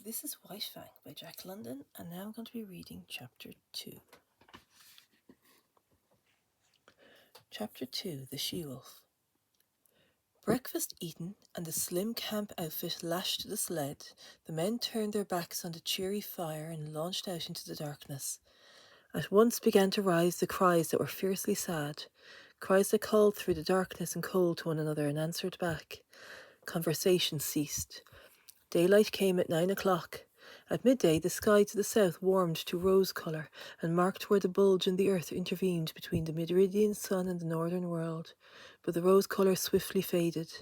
This is White Fang by Jack London, and now I'm going to be reading Chapter 2. Chapter 2, The She-Wolf. Breakfast eaten and the slim camp outfit lashed to the sled, the men turned their backs on the cheery fire and launched out into the darkness. At once began to rise the cries that were fiercely sad, cries that called through the darkness and cold to one another and answered back. Conversation ceased. Daylight came at 9 o'clock. At midday, the sky to the south warmed to rose colour and marked where the bulge in the earth intervened between the meridian sun and the northern world. But the rose colour swiftly faded.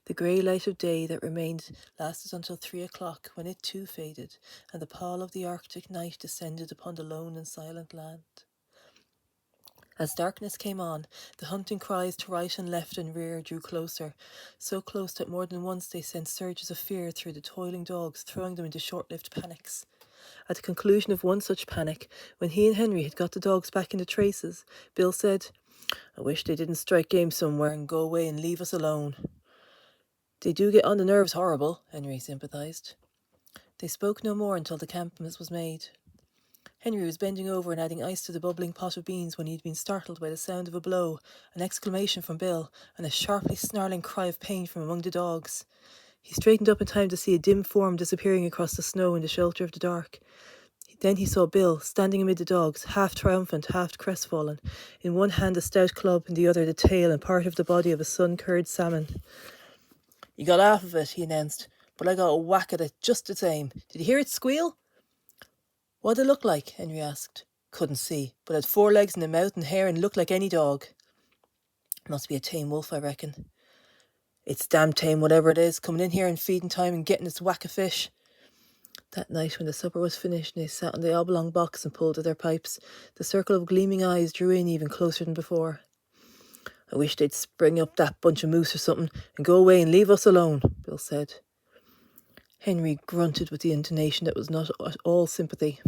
The grey light of day that remained lasted until 3 o'clock, when it too faded, and the pall of the Arctic night descended upon the lone and silent land. As darkness came on, the hunting cries to right and left and rear drew closer, so close that more than once they sent surges of fear through the toiling dogs, throwing them into short-lived panics. At the conclusion of one such panic, when he and Henry had got the dogs back into traces, Bill said, "I wish they didn't strike game somewhere and go away and leave us alone." "They do get on the nerves horrible," Henry sympathised. They spoke no more until the camp was made. Henry was bending over and adding ice to the bubbling pot of beans when he had been startled by the sound of a blow, an exclamation from Bill, and a sharply snarling cry of pain from among the dogs. He straightened up in time to see a dim form disappearing across the snow in the shelter of the dark. Then he saw Bill, standing amid the dogs, half triumphant, half crestfallen, in one hand a stout club, in the other the tail and part of the body of a sun-curd salmon. "You got half of it," he announced, "but I got a whack at it just the same. Did you hear it squeal?" "What'd it look like?" Henry asked. "Couldn't see, but had 4 legs and a mouth and hair and looked like any dog." "Must be a tame wolf, I reckon." "It's damn tame, whatever it is, coming in here in feeding time and getting its whack of fish." That night, when the supper was finished and they sat on the oblong box and pulled at their pipes, the circle of gleaming eyes drew in even closer than before. "I wish they'd spring up that bunch of moose or something and go away and leave us alone," Bill said. Henry grunted with the intonation that was not at all sympathy,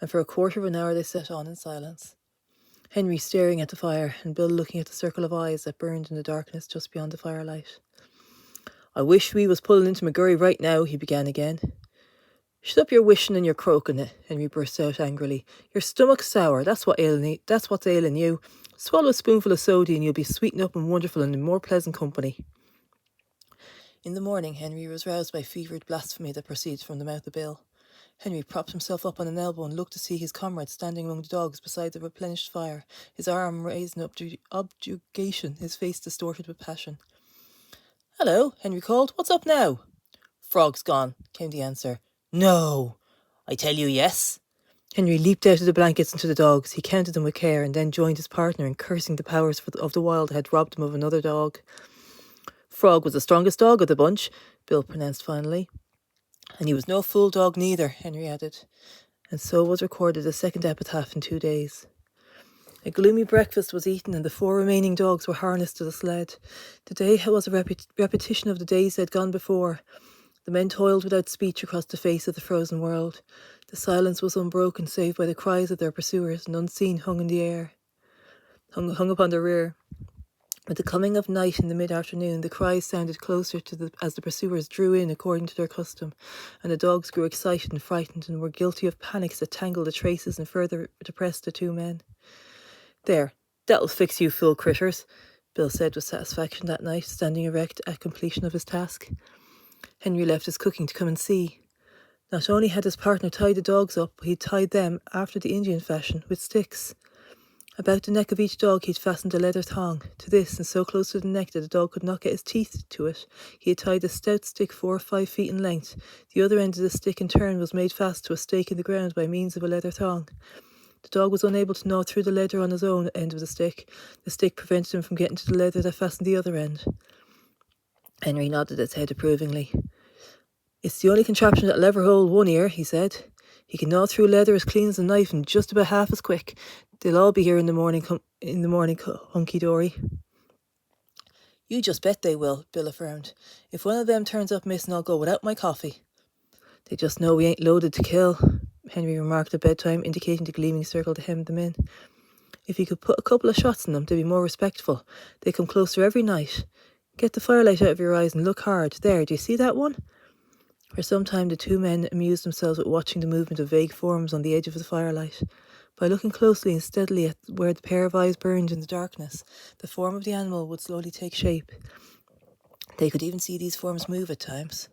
and for a quarter of an hour they sat on in silence. Henry staring at the fire, and Bill looking at the circle of eyes that burned in the darkness just beyond the firelight. "I wish we was pulling into McGurry right now," he began again. "Shut up your wishing and your croaking," Henry burst out angrily. "Your stomach's sour, that's what's ailing you. Swallow a spoonful of soda and you'll be sweetened up and wonderful and in more pleasant company." In the morning, Henry was roused by fevered blasphemy that proceeded from the mouth of Bill. Henry propped himself up on an elbow and looked to see his comrade standing among the dogs beside the replenished fire, his arm raised in objurgation, his face distorted with passion. "Hello," Henry called. "What's up now?" "Frog's gone," came the answer. "No!" "I tell you yes." Henry leaped out of the blankets into the dogs. He counted them with care and then joined his partner in cursing the powers of the wild that had robbed him of another dog. "Frog was the strongest dog of the bunch," Bill pronounced finally. "And he was no fool dog neither," Henry added. And so was recorded the second epitaph in 2 days. A gloomy breakfast was eaten and the 4 remaining dogs were harnessed to the sled. The day was a repetition of the days that had gone before. The men toiled without speech across the face of the frozen world. The silence was unbroken save by the cries of their pursuers, and unseen hung in the air, hung upon their rear. With the coming of night in the mid-afternoon, the cries sounded closer as the pursuers drew in according to their custom, and the dogs grew excited and frightened and were guilty of panics that tangled the traces and further depressed the 2 men. "There, that'll fix you fool critters," Bill said with satisfaction that night, standing erect at completion of his task. Henry left his cooking to come and see. Not only had his partner tied the dogs up, but he'd tied them, after the Indian fashion, with sticks. About the neck of each dog he'd fastened a leather thong. To this, and so close to the neck that the dog could not get his teeth to it, he had tied a stout stick 4 or 5 feet in length. The other end of the stick in turn was made fast to a stake in the ground by means of a leather thong. The dog was unable to gnaw through the leather on his own end of the stick. The stick prevented him from getting to the leather that fastened the other end. Henry nodded his head approvingly. "It's the only contraption that'll ever hold one ear," he said. "He can gnaw through leather as clean as a knife and just about half as quick. They'll all be here in the morning, hunky-dory." "You just bet they will," Bill affirmed. "If one of them turns up missing, I'll go without my coffee." "They just know we ain't loaded to kill," Henry remarked at bedtime, indicating the gleaming circle to hem them in. "If you could put a couple of shots in them, they'd be more respectful. They come closer every night. Get the firelight out of your eyes and look hard. There, do you see that one?" For some time the two men amused themselves with watching the movement of vague forms on the edge of the firelight. By looking closely and steadily at where the pair of eyes burned in the darkness, the form of the animal would slowly take shape. They could even see these forms move at times.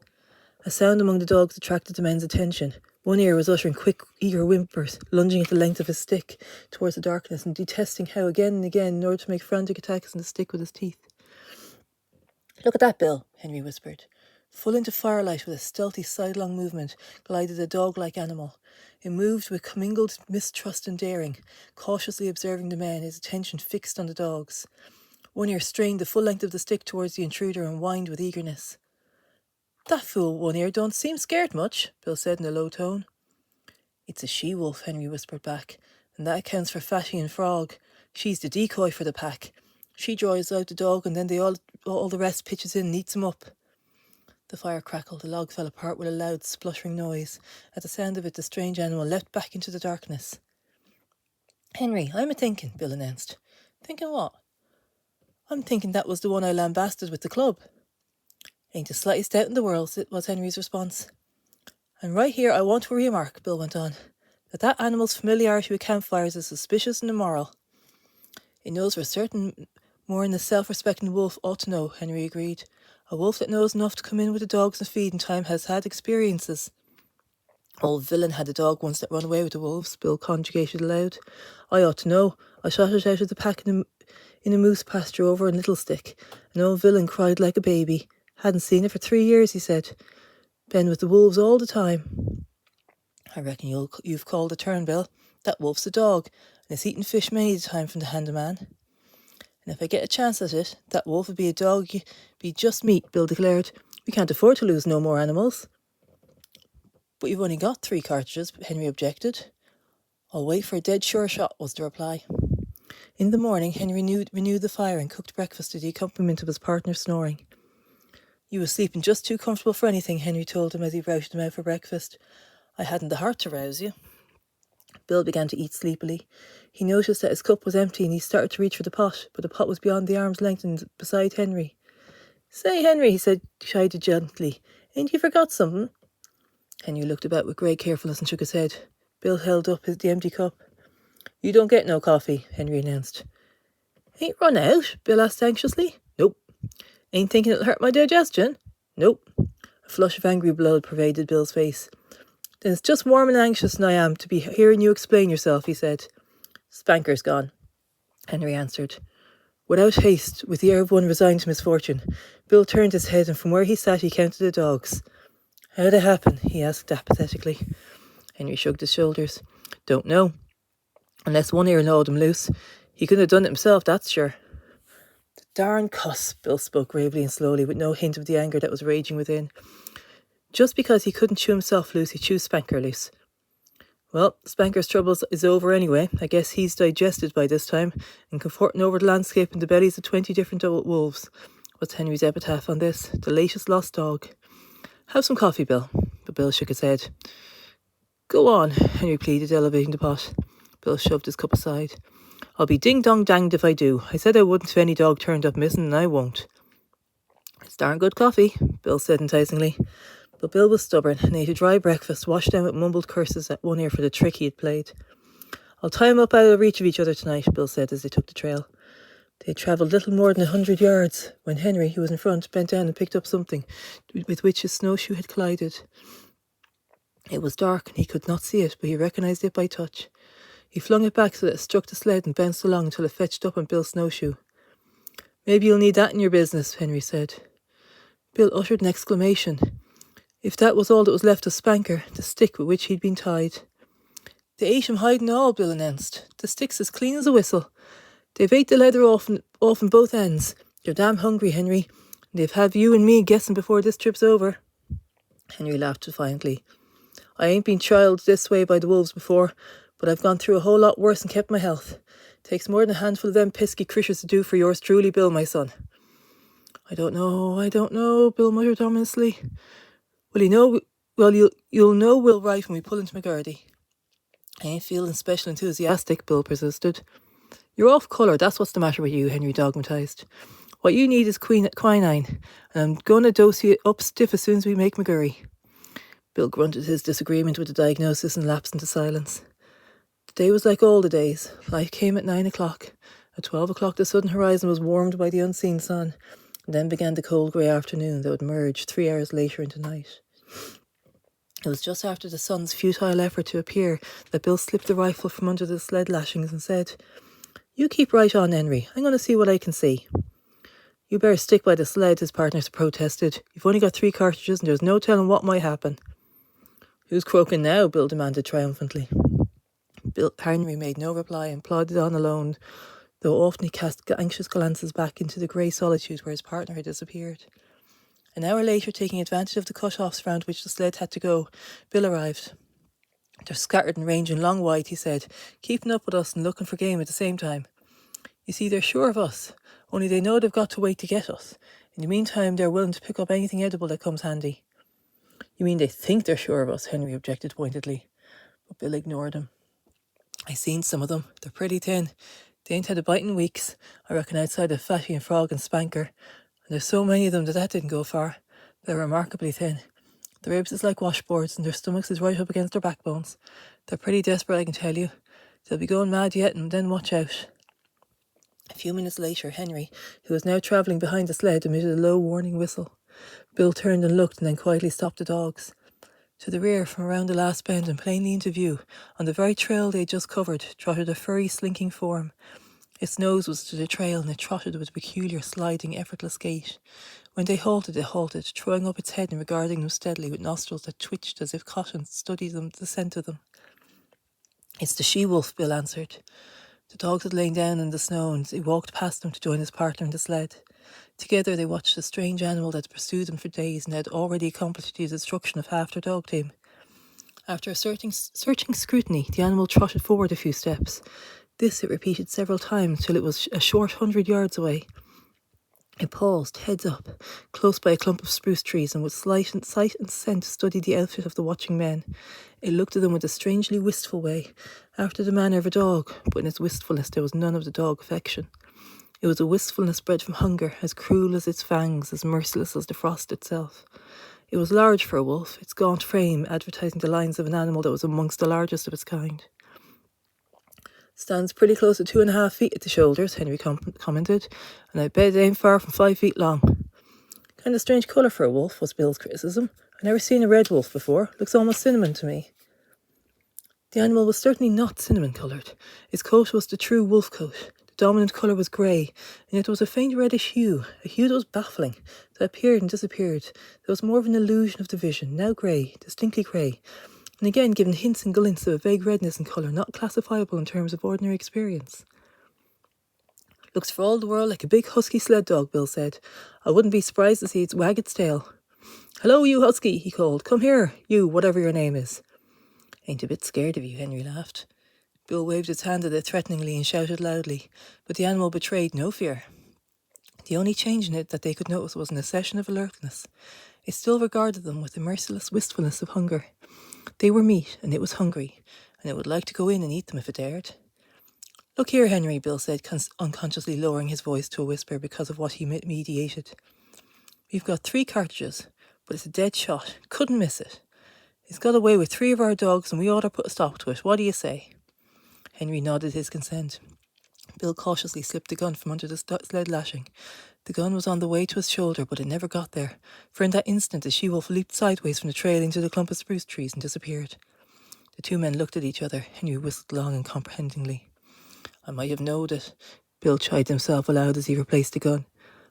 A sound among the dogs attracted the men's attention. One ear was uttering quick, eager whimpers, lunging at the length of his stick towards the darkness and detesting how again and again, in order to make frantic attacks on the stick with his teeth. "Look at that, Bill," Henry whispered. Full into firelight with a stealthy sidelong movement glided a dog-like animal. It moved with commingled mistrust and daring, cautiously observing the men, his attention fixed on the dogs. One ear strained the full length of the stick towards the intruder and whined with eagerness. "That fool One Ear don't seem scared much," Bill said in a low tone. "It's a she-wolf," Henry whispered back, "and that accounts for Fatty and Frog. She's the decoy for the pack. She drives out the dog and then all the rest pitches in and eats him up." The fire crackled, the log fell apart with a loud spluttering noise. At the sound of it, the strange animal leapt back into the darkness. "Henry, I'm a-thinking," Bill announced. "Thinking what?" "I'm thinking that was the one I lambasted with the club." "Ain't the slightest doubt in the world," was Henry's response. "And right here I want to remark," Bill went on, that animal's familiarity with campfires is suspicious and immoral." "It knows for certain more than the self-respecting wolf ought to know," Henry agreed. "A wolf that knows enough to come in with the dogs and feed in time has had experiences." "Old villain had a dog once that ran away with the wolves," Bill conjugated aloud. "I ought to know. I shot it out of the pack in a moose pasture over in Little Stick. An old villain cried like a baby. Hadn't seen it for 3 years, he said. Been with the wolves all the time." "I reckon you've called a turn, Bill. That wolf's a dog, and it's eaten fish many a time from the hand of man." "And if I get a chance at it, that wolf would be a dog, be just meat," Bill declared. "We can't afford to lose no more animals." "But you've only got 3 cartridges," Henry objected. "I'll wait for a dead sure shot," was the reply. In the morning, Henry renewed the fire and cooked breakfast to the accompaniment of his partner's snoring. "You was sleeping just too comfortable for anything," Henry told him as he routed him out for breakfast. "I hadn't the heart to rouse you." Bill began to eat sleepily. He noticed that his cup was empty and he started to reach for the pot, but the pot was beyond the arm's length and beside Henry. "Say, Henry," he said, chided gently, "ain't you forgot something?" Henry looked about with great carefulness and shook his head. Bill held up the empty cup. "You don't get no coffee," Henry announced. "Ain't run out?" Bill asked anxiously. "Nope." "Ain't thinking it'll hurt my digestion?" "Nope." A flush of angry blood pervaded Bill's face. "Then it's just warm and anxious than I am to be hearing you explain yourself," he said. "Spanker's gone," Henry answered. Without haste, with the air of one resigned to misfortune, Bill turned his head and from where he sat he counted the dogs. "How'd it happen?" he asked apathetically. Henry shrugged his shoulders. "Don't know. Unless One Ear gnawed him loose. He couldn't have done it himself, that's sure." "The darn cuss," Bill spoke gravely and slowly, with no hint of the anger that was raging within. "Just because he couldn't chew himself loose, he chews Spanker loose." "Well, Spanker's troubles is over anyway. I guess he's digested by this time and comforting over the landscape in the bellies of 20 different old wolves," was Henry's epitaph on this, the latest lost dog. "Have some coffee, Bill." But Bill shook his head. "Go on," Henry pleaded, elevating the pot. Bill shoved his cup aside. "I'll be ding-dong-danged if I do. I said I wouldn't if any dog turned up missing, and I won't." "It's darn good coffee," Bill said enticingly. But Bill was stubborn and ate a dry breakfast, washed down with mumbled curses at One Ear for the trick he had played. "I'll tie him up out of reach of each other tonight," Bill said as they took the trail. They had travelled little more than 100 yards when Henry, who was in front, bent down and picked up something with which his snowshoe had collided. It was dark and he could not see it, but he recognised it by touch. He flung it back so that it struck the sled and bounced along until it fetched up on Bill's snowshoe. "Maybe you'll need that in your business," Henry said. Bill uttered an exclamation. If that was all that was left of Spanker, the stick with which he'd been tied. "They ate him hide and all," Bill announced. "The stick's as clean as a whistle. They've ate the leather off in both ends. They're damn hungry, Henry, and they've have you and me guessing before this trip's over." Henry laughed defiantly. "I ain't been trialled this way by the wolves before, but I've gone through a whole lot worse and kept my health. Takes more than a handful of them pesky critters to do for yours truly, Bill, my son." I don't know, Bill muttered ominously. You'll know we'll right when we pull into McGurdy." "I ain't feeling special enthusiastic," Bill persisted. "You're off colour, that's what's the matter with you," Henry dogmatised. "What you need is quinine, and I'm going to dose you up stiff as soon as we make McGurry." Bill grunted his disagreement with the diagnosis and lapsed into silence. The day was like all the days. Light came at 9 o'clock. At 12 o'clock the southern horizon was warmed by the unseen sun, and then began the cold grey afternoon that would merge 3 hours later into night. It was just after the sun's futile effort to appear that Bill slipped the rifle from under the sled lashings and said, "You keep right on, Henry. I'm going to see what I can see." "You better stick by the sled," his partner protested. "You've only got 3 cartridges and there's no telling what might happen." "Who's croaking now?" Bill demanded triumphantly. Henry made no reply and plodded on alone, though often he cast anxious glances back into the grey solitude where his partner had disappeared. An hour later, taking advantage of the cut-offs round which the sled had to go, Bill arrived. "They're scattered and ranging long wide," he said, "keeping up with us and looking for game at the same time. You see, they're sure of us, only they know they've got to wait to get us. In the meantime, they're willing to pick up anything edible that comes handy." "You mean they think they're sure of us?" Henry objected pointedly. But Bill ignored him. "I seen some of them. They're pretty thin. They ain't had a bite in weeks, I reckon, outside of Fatty and Frog and Spanker. And there's so many of them that didn't go far. They're remarkably thin. Their ribs is like washboards and their stomachs is right up against their backbones. They're pretty desperate, I can tell you. They'll be going mad yet, and then watch out." A few minutes later, Henry, who was now travelling behind the sled, emitted a low warning whistle. Bill turned and looked and then quietly stopped the dogs. To the rear, from around the last bend and plainly into view, on the very trail they had just covered, trotted a furry, slinking form. Its nose was to the trail and it trotted with a peculiar, sliding, effortless gait. When they halted, it halted, throwing up its head and regarding them steadily with nostrils that twitched as if cotton studied the scent of them. "It's the she-wolf," Bill answered. The dogs had lain down in the snow and he walked past them to join his partner in the sled. Together they watched the strange animal that had pursued them for days and had already accomplished the destruction of half their dog team. After a searching scrutiny, the animal trotted forward a few steps. This it repeated several times till it was a short 100 yards away. It paused, heads up, close by a clump of spruce trees, and with sight and scent studied the outfit of the watching men. It looked at them with a strangely wistful way, after the manner of a dog, but in its wistfulness there was none of the dog affection. It was a wistfulness bred from hunger, as cruel as its fangs, as merciless as the frost itself. It was large for a wolf, its gaunt frame advertising the lines of an animal that was amongst the largest of its kind. "Stands pretty close to 2.5 feet at the shoulders," Henry commented, "and I bet it ain't far from 5 feet long." "Kind of strange colour for a wolf," was Bill's criticism. "I never seen a red wolf before. Looks almost cinnamon to me." The animal was certainly not cinnamon-coloured. Its coat was the true wolf coat. The dominant colour was grey, and yet there was a faint reddish hue, a hue that was baffling, that appeared and disappeared. There was more of an illusion of the vision, now grey, distinctly grey, and again given hints and glints of a vague redness in colour not classifiable in terms of ordinary experience. "Looks for all the world like a big husky sled dog," Bill said. "I wouldn't be surprised to see it wag its tail." "Hello, you husky," he called. "Come here, you, whatever your name is." "Ain't a bit scared of you," Henry laughed. Bill waved his hand at it threateningly and shouted loudly, but the animal betrayed no fear. The only change in it that they could notice was an accession of alertness. It still regarded them with the merciless wistfulness of hunger. They were meat, and it was hungry, and it would like to go in and eat them if it dared. "Look here, Henry," Bill said, unconsciously lowering his voice to a whisper because of what he mediated. "We've got 3 cartridges, but it's a dead shot. Couldn't miss it. It's got away with 3 of our dogs, and we ought to put a stop to it. What do you say?" Henry nodded his consent. Bill cautiously slipped the gun from under the sled lashing. The gun was on the way to his shoulder, but it never got there, for in that instant the she-wolf leaped sideways from the trail into the clump of spruce trees and disappeared. The 2 men looked at each other. Henry whistled long and comprehendingly. "I might have knowed it," Bill chided himself aloud as he replaced the gun.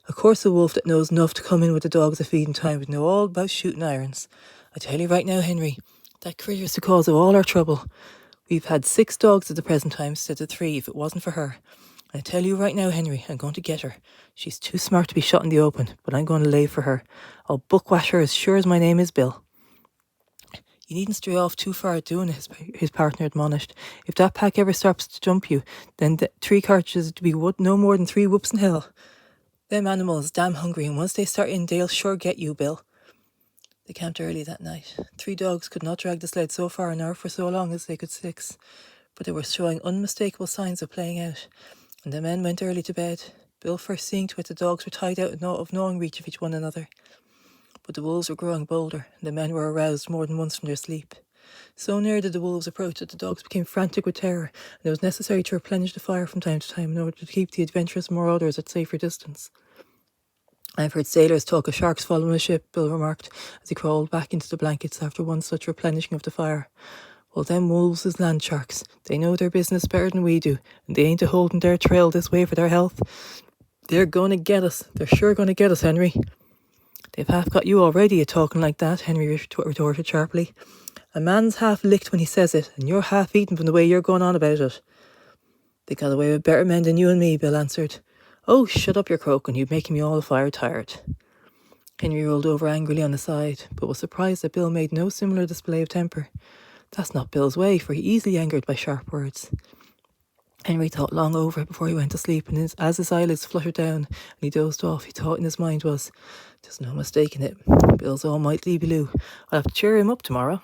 "Of course a wolf that knows enough to come in with the dogs at feeding time would know all about shooting irons. I tell you right now, Henry, that critter's the cause of all our trouble. We've had 6 dogs at the present time instead of 3 if it wasn't for her. And I tell you right now, Henry, I'm going to get her. She's too smart to be shot in the open, but I'm going to lay for her. I'll buckwash her as sure as my name is Bill." "You needn't stray off too far at doing it," his partner admonished. "If that pack ever stops to jump you, then 3 cartridges would be no more than 3 whoops in hell. Them animals damn hungry, and once they start in, they'll sure get you, Bill." They camped early that night. 3 dogs could not drag the sled so far an hour for so long as they could 6, but they were showing unmistakable signs of playing out, and the men went early to bed, Bill first seeing to it the dogs were tied out of gnawing reach of each one another. But the wolves were growing bolder, and the men were aroused more than once from their sleep. So near did the wolves approach that the dogs became frantic with terror, and it was necessary to replenish the fire from time to time in order to keep the adventurous marauders at safer distance. "I've heard sailors talk of sharks following a ship," Bill remarked, as he crawled back into the blankets after one such replenishing of the fire. "Well, them wolves is land sharks. They know their business better than we do, and they ain't a-holding their trail this way for their health. They're going to get us. They're sure going to get us, Henry." "They've half got you already, talking like that," Henry retorted sharply. "A man's half licked when he says it, and you're half eaten from the way you're going on about it." "They got away with better men than you and me," Bill answered. "Oh, shut up your croaking, you're making me all fire tired." Henry rolled over angrily on his side, but was surprised that Bill made no similar display of temper. That's not Bill's way, for he easily angered by sharp words. Henry thought long over it before he went to sleep, and as his eyelids fluttered down and he dozed off, he thought in his mind was, "There's no mistaking it. Bill's almighty blue. I'll have to cheer him up tomorrow."